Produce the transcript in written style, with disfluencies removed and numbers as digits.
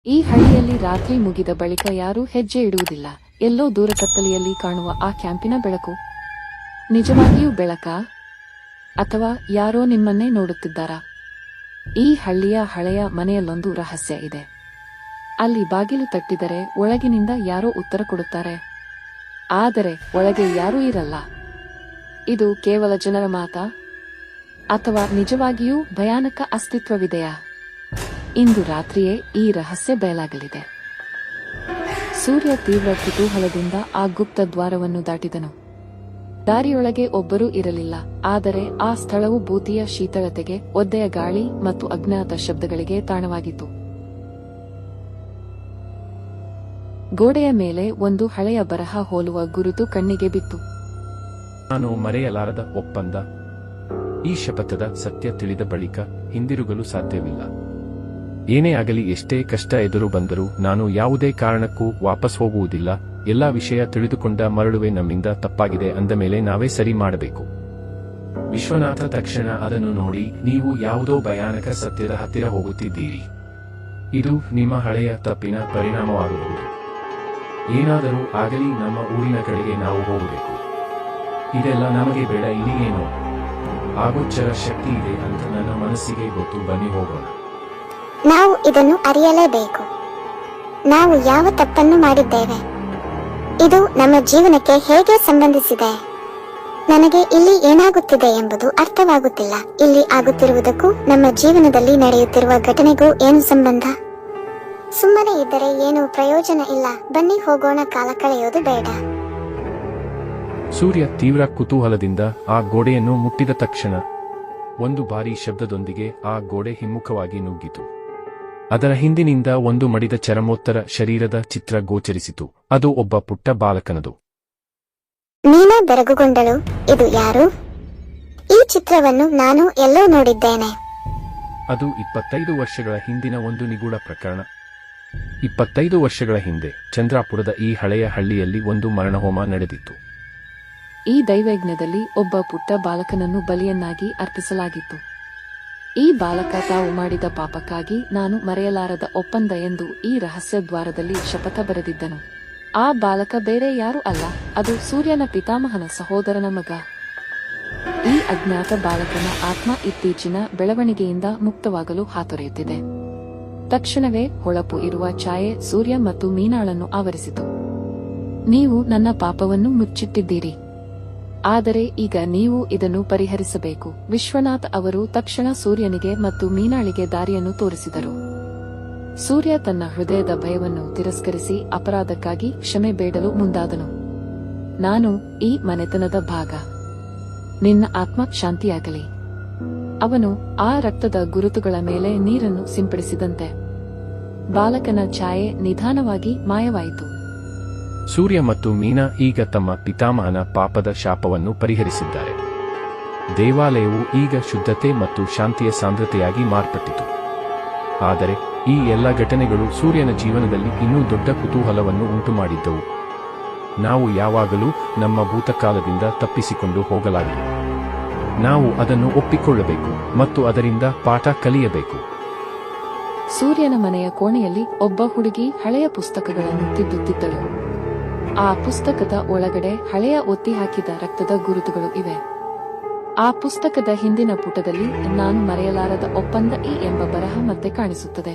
ಈ ಹಳ್ಳಿಯಲ್ಲಿ ರಾತ್ರಿ ಮುಗಿದ ಬಳಿಕ ಯಾರೂ ಹೆಜ್ಜೆ ಇಡುವುದಿಲ್ಲ. ಎಲ್ಲೋ ದೂರ ಕತ್ತಲೆಯಲ್ಲಿ ಕಾಣುವ ಆ ಕ್ಯಾಂಪಿನ ಬೆಳಕು ನಿಜವಾಗಿಯೂ ಬೆಳಕಾ? ಅಥವಾ ಯಾರೋ ನಿಮ್ಮನ್ನೇ ನೋಡುತ್ತಿದ್ದಾರಾ? ಈ ಹಳ್ಳಿಯ ಹಳೆಯ ಮನೆಯಲ್ಲೊಂದು ರಹಸ್ಯ ಇದೆ. ಅಲ್ಲಿ ಬಾಗಿಲು ತಟ್ಟಿದರೆ ಒಳಗಿನಿಂದ ಯಾರೋ ಉತ್ತರ ಕೊಡುತ್ತಾರೆ. ಆದರೆ ಒಳಗೆ ಯಾರೂ ಇರಲ್ಲ. ಇದು ಕೇವಲ ಜನರ ಮಾತಾ? ಅಥವಾ ನಿಜವಾಗಿಯೂ ಭಯಾನಕ ಅಸ್ತಿತ್ವವಿದೆಯಾ? ಇಂದು ರಾತ್ರಿಯೇ ಈ ರಹಸ್ಯ ಬಯಲಾಗಲಿದೆ. ಸೂರ್ಯ ತೀವ್ರ ಕುತೂಹಲದಿಂದ ಆ ಗುಪ್ತ ದ್ವಾರವನ್ನು ದಾಟಿದನು. ದಾರಿಯೊಳಗೆ ಒಬ್ಬರೂ ಇರಲಿಲ್ಲ. ಆದರೆ ಆ ಸ್ಥಳವು ಭೂತಿಯ ಶೀತಳತೆಗೆ, ಒದ್ದೆಯ ಗಾಳಿ ಮತ್ತು ಅಜ್ಞಾತ ಶಬ್ದಗಳಿಗೆ ತಾಣವಾಗಿತ್ತು. ಗೋಡೆಯ ಮೇಲೆ ಒಂದು ಹಳೆಯ ಬರಹ ಹೋಲುವ ಗುರುತು ಕಣ್ಣಿಗೆ ಬಿತ್ತು. ನಾನು ಮರೆಯಲಾರದ ಒಪ್ಪಂದ. ಈ ಶಪಥದ ಸತ್ಯ ತಿಳಿದ ಬಳಿಕ ಹಿಂದಿರುಗಲು ಸಾಧ್ಯವಿಲ್ಲ. ಏನೇ ಆಗಲಿ, ಎಷ್ಟೇ ಕಷ್ಟ ಎದುರು ಬಂದರೂ ನಾನು ಯಾವುದೇ ಕಾರಣಕ್ಕೂ ವಾಪಸ್ ಹೋಗುವುದಿಲ್ಲ. ಎಲ್ಲಾ ವಿಷಯ ತಿಳಿದುಕೊಂಡ ಮರಳುವೆ. ನಮ್ಮಿಂದ ತಪ್ಪಾಗಿದೆ ಅಂದ ಮೇಲೆ ನಾವೇ ಸರಿ ಮಾಡಬೇಕು. ವಿಶ್ವನಾಥ ತಕ್ಷಣ ಅದನ್ನು ನೋಡಿ, ನೀವು ಯಾವುದೋ ಭಯಾನಕ ಸತ್ಯದ ಹತ್ತಿರ ಹೋಗುತ್ತಿದ್ದೀರಿ. ಇದು ನಿಮ್ಮ ಹಳೆಯ ತಪ್ಪಿನ ಪರಿಣಾಮವಾಗಬಹುದು. ಏನಾದರೂ ಆಗಲಿ, ನಮ್ಮ ಊರಿನ ಕಡೆಗೆ ನಾವು ಹೋಗಬೇಕು. ಇದೆಲ್ಲ ನಮಗೆ ಬೇಡ. ಇಲ್ಲಿ ಏನೋ ಆಗೋಚ್ಚರ ಶಕ್ತಿ ಇದೆ ಅಂತ ನನ್ನ ಮನಸ್ಸಿಗೆ ಗೊತ್ತು. ಬನ್ನಿ ಹೋಗೋಣ. ನಾವು ಇದನ್ನು ಅರಿಯಲೇಬೇಕು. ನಾವು ಯಾವ ತಪ್ಪನ್ನು ಮಾಡಿದ್ದೇವೆ? ಇದು ನಮ್ಮ ಜೀವನಕ್ಕೆ ಹೇಗೆ ಸಂಬಂಧಿಸಿದೆ? ನನಗೆ ಇಲ್ಲಿ ಏನಾಗುತ್ತಿದೆ ಎಂಬುದು ಅರ್ಥವಾಗುತ್ತಿಲ್ಲ. ಇಲ್ಲಿ ಆಗುತ್ತಿರುವುದಕ್ಕೂ ನಮ್ಮ ಜೀವನದಲ್ಲಿ ನಡೆಯುತ್ತಿರುವ ಘಟನೆಗೂ ಏನು ಸಂಬಂಧ? ಸುಮ್ಮನೆ ಇದ್ದರೆ ಏನು ಪ್ರಯೋಜನ ಇಲ್ಲ. ಬನ್ನಿ ಹೋಗೋಣ. ಕಾಲ ಕಳೆಯೋದು ಬೇಡ. ಸೂರ್ಯ ತೀವ್ರ ಕುತೂಹಲದಿಂದ ಆ ಗೋಡೆಯನ್ನು ಮುಟ್ಟಿದ ತಕ್ಷಣ ಒಂದು ಭಾರೀ ಶಬ್ದದೊಂದಿಗೆ ಆ ಗೋಡೆ ಹಿಮ್ಮುಖವಾಗಿ ನುಗ್ಗಿತು. ಅದರ ಹಿಂದಿನಿಂದ ಒಂದು ಮಡಿದ ಚರಮೋತ್ತರ ಶರೀರದ ಚಿತ್ರ ಗೋಚರಿಸಿತು. ಅದು ಒಬ್ಬ ಪುಟ್ಟ ಬಾಲಕನದು. ಮೀನಾ ಬೆರಗುಗೊಂಡಳು. ಇದು ಯಾರು? ಈ ಚಿತ್ರವನ್ನು ನಾನು ಎಲ್ಲೋ ನೋಡಿದ್ದೇನೆ. ಅದು 25 ವರ್ಷಗಳ ಹಿಂದಿನ ಒಂದು ನಿಗೂಢ ಪ್ರಕರಣ. 25 ವರ್ಷಗಳ ಹಿಂದೆ ಚಂದ್ರಾಪುರದ ಈ ಹಳೆಯ ಹಳ್ಳಿಯಲ್ಲಿ ಒಂದು ಮರಣಹೋಮ ನಡೆದಿತ್ತು. ಈ ದೈವಯಜ್ಞದಲ್ಲಿ ಒಬ್ಬ ಪುಟ್ಟ ಬಾಲಕನನ್ನು ಬಲಿಯನ್ನಾಗಿ ಅರ್ಪಿಸಲಾಗಿತ್ತು. ಈ ಬಾಲಕ ತಾವು ಮಾಡಿದ ಪಾಪಕ್ಕಾಗಿ ನಾನು ಮರೆಯಲಾರದ ಒಪ್ಪಂದ ಎಂದು ಈ ರಹಸ್ಯ ದ್ವಾರದಲ್ಲಿ ಶಪಥ ಬರೆದಿದ್ದನು. ಆ ಬಾಲಕ ಬೇರೆ ಯಾರೂ ಅಲ್ಲ, ಅದು ಸೂರ್ಯನ ಪಿತಾಮಹನ ಸಹೋದರನ ಮಗ. ಈ ಅಜ್ಞಾತ ಬಾಲಕನ ಆತ್ಮ ಇತ್ತೀಚಿನ ಬೆಳವಣಿಗೆಯಿಂದ ಮುಕ್ತವಾಗಲು ಹಾತೊರೆಯುತ್ತಿದೆ. ತಕ್ಷಣವೇ ಹೊಳಪು ಇರುವ ಛಾಯೆ ಸೂರ್ಯ ಮತ್ತು ಮೀನಾಳನ್ನು ಆವರಿಸಿತು. ನೀವು ನನ್ನ ಪಾಪವನ್ನು ಮುಚ್ಚಿಟ್ಟಿದ್ದೀರಿ, ಆದರೆ ಈಗ ನೀವು ಇದನ್ನು ಪರಿಹರಿಸಬೇಕು. ವಿಶ್ವನಾಥ್ ಅವರು ತಕ್ಷಣ ಸೂರ್ಯನಿಗೆ ಮತ್ತು ಮೀನಾಳಿಗೆ ದಾರಿಯನ್ನು ತೋರಿಸಿದರು. ಸೂರ್ಯ ತನ್ನ ಹೃದಯದ ಭಯವನ್ನು ತಿರಸ್ಕರಿಸಿ ಅಪರಾಧಕ್ಕಾಗಿ ಕ್ಷಮೆ ಬೇಡಲು ಮುಂದಾದನು. ನಾನು ಈ ಮನೆತನದ ಭಾಗ. ನಿನ್ನ ಆತ್ಮ ಶಾಂತಿಯಾಗಲಿ. ಅವನು ಆ ರಕ್ತದ ಗುರುತುಗಳ ಮೇಲೆ ನೀರನ್ನು ಸಿಂಪಡಿಸಿದಂತೆ ಬಾಲಕನ ಛಾಯೆ ನಿಧಾನವಾಗಿ ಮಾಯವಾಯಿತು. ಸೂರ್ಯ ಮತ್ತು ಮೀನಾ ಈಗ ತಮ್ಮ ಪಿತಾಮಹನ ಪಾಪದ ಶಾಪವನ್ನು ಪರಿಹರಿಸಿದ್ದಾರೆ. ದೇವಾಲಯವು ಈಗ ಶುದ್ಧತೆ ಮತ್ತು ಶಾಂತಿಯ ಸಾಂದ್ರತೆಯಾಗಿ ಮಾರ್ಪಟ್ಟಿತು. ಆದರೆ ಈ ಎಲ್ಲ ಘಟನೆಗಳು ಸೂರ್ಯನ ಜೀವನದಲ್ಲಿ ಇನ್ನೂ ದೊಡ್ಡ ಕುತೂಹಲವನ್ನು ಉಂಟುಮಾಡಿದ್ದವು. ನಾವು ಯಾವಾಗಲೂ ನಮ್ಮ ಭೂತಕಾಲದಿಂದ ತಪ್ಪಿಸಿಕೊಂಡು ಹೋಗಲಾಗಿದೆ. ನಾವು ಅದನ್ನು ಒಪ್ಪಿಕೊಳ್ಳಬೇಕು ಮತ್ತು ಅದರಿಂದ ಪಾಠ ಕಲಿಯಬೇಕು. ಸೂರ್ಯನ ಮನೆಯ ಕೋಣೆಯಲ್ಲಿ ಒಬ್ಬ ಹುಡುಗಿ ಹಳೆಯ ಪುಸ್ತಕಗಳನ್ನು ತಿದ್ದುತ್ತಿದ್ದಳು. ಆ ಪುಸ್ತಕದ ಒಳಗಡೆ ಹಳೆಯ ಒತ್ತಿ ಹಾಕಿದ ರಕ್ತದ ಗುರುತುಗಳು ಇವೆ. ಆ ಪುಸ್ತಕದ ಹಿಂದಿನ ಪುಟದಲ್ಲಿ ನಾನು ಮರೆಯಲಾರದ ಒಪ್ಪಂದ ಎಂಬ ಬರಹ ಮತ್ತೆ ಕಾಣಿಸುತ್ತದೆ.